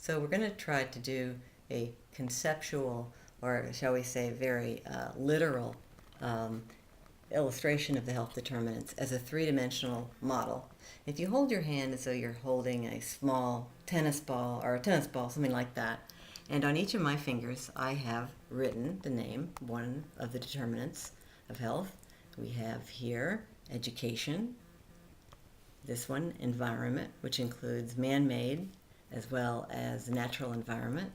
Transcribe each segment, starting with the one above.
So we're going to try to do a conceptual, or shall we say very literal um, illustration of the health determinants as a three-dimensional model. If you hold your hand as though you're holding a small tennis ball, or a tennis ball, something like that, and on each of my fingers I have written the name, one of the determinants of health. We have here education, this one environment, which includes man-made as well as the natural environment.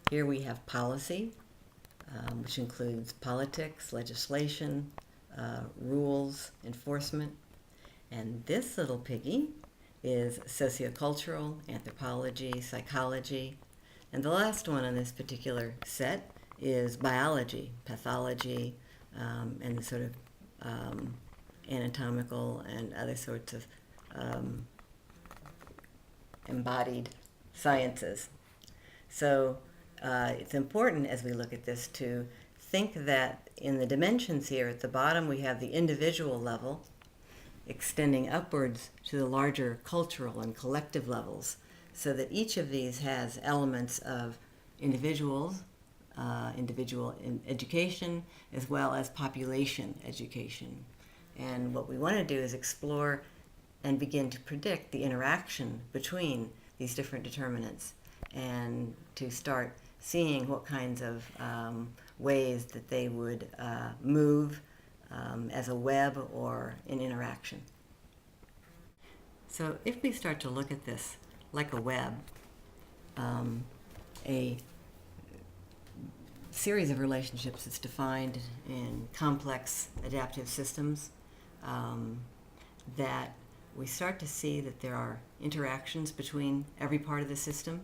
Here we have policy, which includes politics, legislation, rules, enforcement. And this little piggy is sociocultural, anthropology, psychology. And the last one in this particular set is biology, pathology, and the sort of anatomical and other sorts of embodied sciences. So it's important as we look at this to think that in the dimensions here at the bottom we have the individual level extending upwards to the larger cultural and collective levels, so that each of these has elements of individuals, individual education, as well as population education. And what we want to do is explore and begin to predict the interaction between these different determinants, and to start seeing what kinds of ways that they would move as a web or in interaction. So if we start to look at this like a web, a series of relationships that's defined in complex adaptive systems, that we start to see that there are interactions between every part of the system,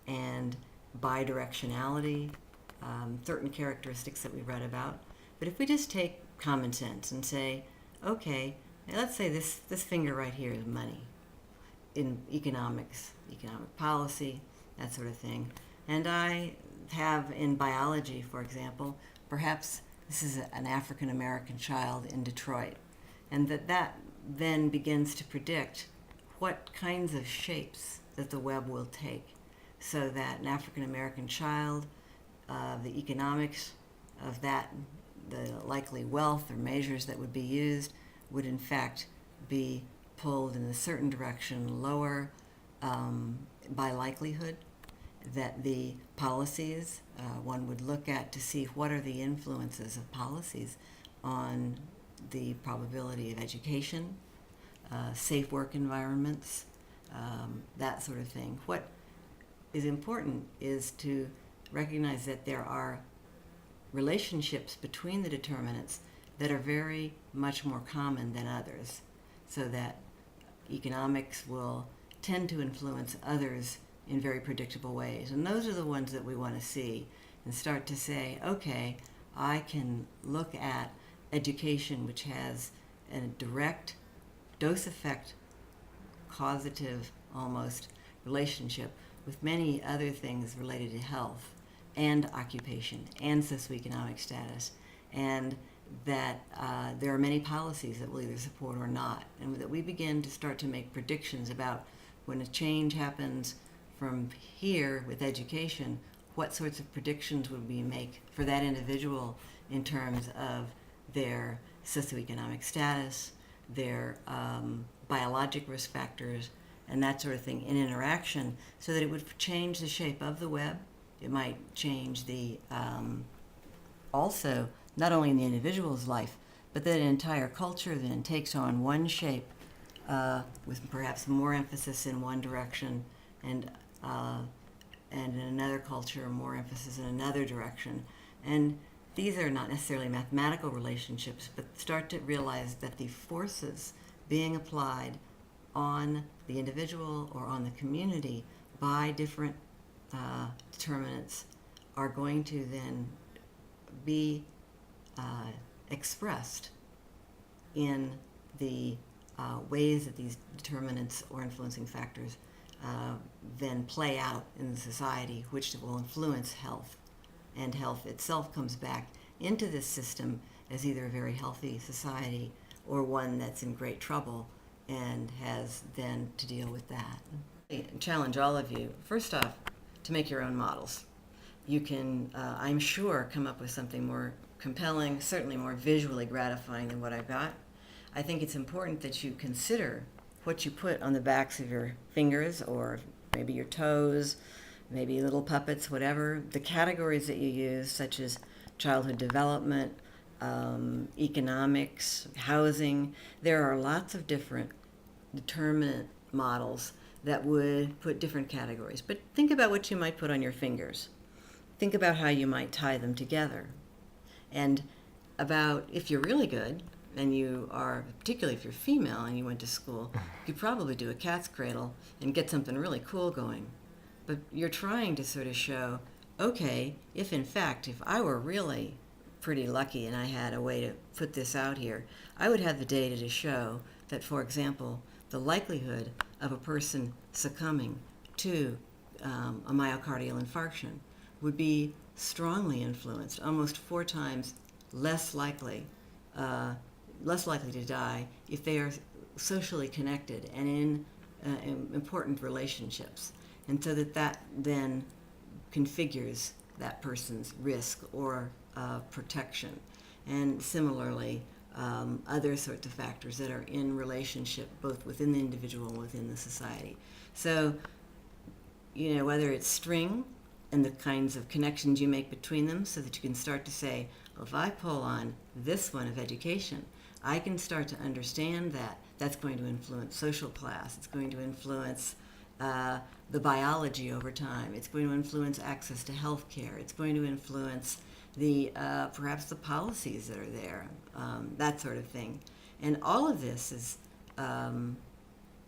and bidirectionality, certain characteristics that we read about. But if we just take common sense and say, okay, let's say this finger right here is money in economics, economic policy, that sort of thing. And I have in biology, for example, perhaps this is an African American child in Detroit, and that then begins to predict what kinds of shapes that the web will take, so that an African American child, the economics of that, the likely wealth or measures that would be used, would in fact be pulled in a certain direction lower by likelihood. That the policies, one would look at to see what are the influences of policies on the probability of education, safe work environments, that sort of thing. What is important is to recognize that there are relationships between the determinants that are very much more common than others, so that economics will tend to influence others in very predictable ways. And those are the ones that we want to see and start to say, okay, I can look at education, which has a direct dose effect, causative almost relationship with many other things related to health and occupation and socioeconomic status, and that there are many policies that will either support or not, and that we begin to start to make predictions about when a change happens from here with education, what sorts of predictions would we make for that individual in terms of their socioeconomic status, their biologic risk factors, and that sort of thing in interaction, so that it would change the shape of the web. It might change the also not only in the individual's life, but that an entire culture then takes on one shape with perhaps more emphasis in one direction, and in another culture more emphasis in another direction. And these are not necessarily mathematical relationships, but start to realize that the forces being applied on the individual or on the community by different determinants are going to then be expressed in the ways that these determinants or influencing factors then play out in the society, which will influence health. And health itself comes back into this system as either a very healthy society or one that's in great trouble and has then to deal with that. I challenge all of you, first off, to make your own models. You can, I'm sure, come up with something more compelling, certainly more visually gratifying than what I've got. I think it's important that you consider what you put on the backs of your fingers or maybe your toes, maybe little puppets, whatever. The categories that you use, such as childhood development, economics, housing, there are lots of different determinant models that would put different categories. But think about what you might put on your fingers. Think about how you might tie them together. And about, if you're really good, and you are, particularly if you're female and you went to school, you could probably do a cat's cradle and get something really cool going. But you're trying to sort of show, okay, if in fact, if I were really pretty lucky and I had a way to put this out here, I would have the data to show that, for example, the likelihood of a person succumbing to a myocardial infarction would be strongly influenced, almost 4 times less likely to die if they are socially connected and in important relationships. And so that then configures that person's risk or protection. And similarly, other sorts of factors that are in relationship both within the individual and within the society. So, whether it's string and the kinds of connections you make between them so that you can start to say, well, if I pull on this one of education, I can start to understand that that's going to influence social class. It's going to influence the biology over time. It's going to influence access to health care. It's going to influence the perhaps the policies that are there, that sort of thing. And all of this is,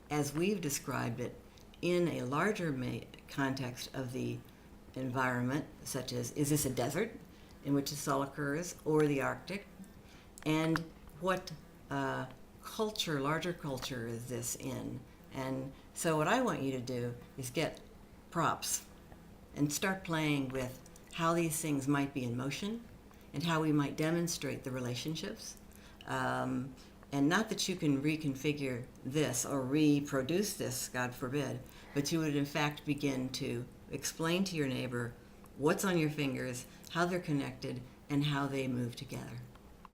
as we've described it, in a larger context of the environment, such as, is this a desert in which this all occurs, or the Arctic? And what larger culture is this in? And so what I want you to do is get props and start playing with how these things might be in motion and how we might demonstrate the relationships. And not that you can reconfigure this or reproduce this, God forbid, but you would in fact begin to explain to your neighbor what's on your fingers, how they're connected, and how they move together.